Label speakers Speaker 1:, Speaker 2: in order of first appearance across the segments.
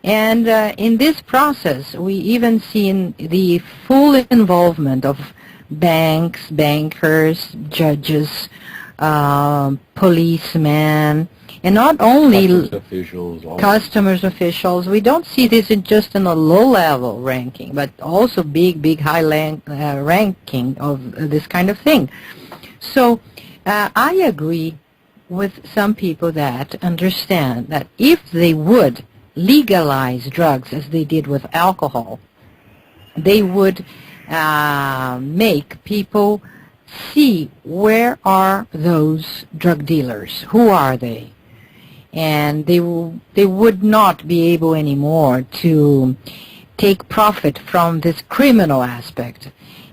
Speaker 1: And in this process, we even seen the full involvement of banks, bankers, judges, policemen, and not only customers officials. We don't see this in just in a low-level ranking, but also big high ranking of this kind of thing. So I agree with some people that understand that if they would legalize drugs as they did with alcohol, they would make people see where are those drug dealers, who are they, and they would not be able anymore to take profit from this criminal aspect.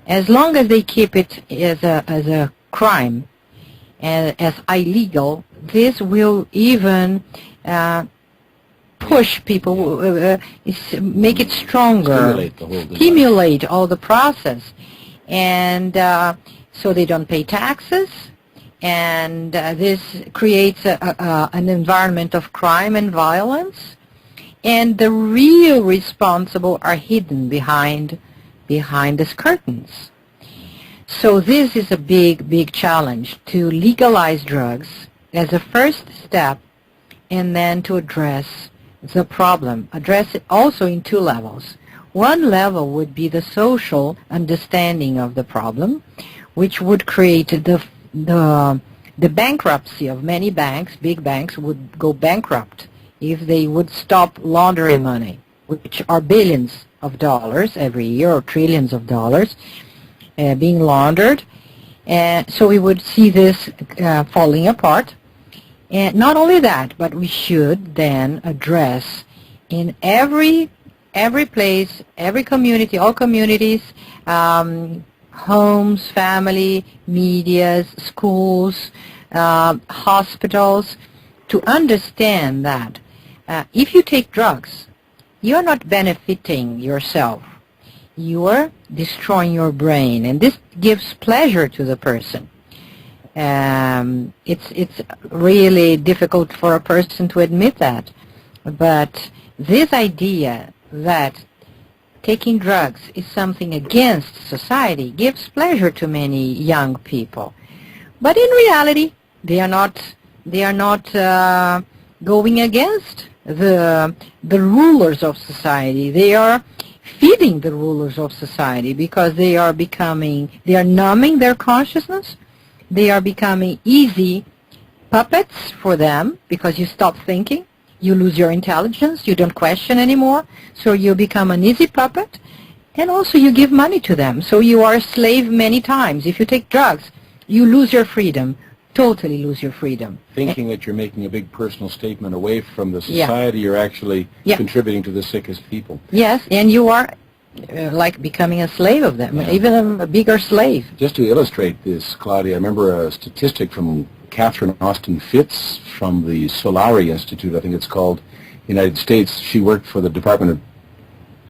Speaker 1: As long as they keep it as a crime, as illegal, this will even push people, make it stronger, stimulate all the process, and so they don't pay taxes, and this creates an environment of crime and violence, and the real responsible are hidden behind these curtains. So this is a big challenge, to legalize drugs as a first step, and then to address the problem. Address it also in two levels. One level would be the social understanding of the problem, which would create the bankruptcy of many banks. Big banks would go bankrupt if they would stop laundering money, which are billions of dollars every year, or trillions of dollars being laundered. So we would see this falling apart. And not only that, but we should then address in every place, every community, all communities, homes, family, medias, schools, hospitals, to understand that if you take drugs, you're not benefiting yourself. You are destroying your brain, and this gives pleasure to the person. It's really difficult for a person to admit that, but this idea that taking drugs is something against society gives pleasure to many young people. But in reality, they are not going against the rulers of society. They are feeding the rulers of society, because they are numbing their consciousness. They are becoming easy puppets for them, because you stop thinking, you lose your intelligence, you don't question anymore, so you become an easy puppet, and also you give money to them, so you are a slave many times. If you take drugs, you lose your freedom, totally lose your freedom.
Speaker 2: Thinking that you're making a big personal statement away from the society, you're actually contributing to the sickest people.
Speaker 1: Yes, and you are like becoming a slave of them, even a bigger slave.
Speaker 2: Just to illustrate this, Claudia, I remember a statistic from Catherine Austin Fitz from the Solari Institute, I think it's called, United States. She worked for the Department of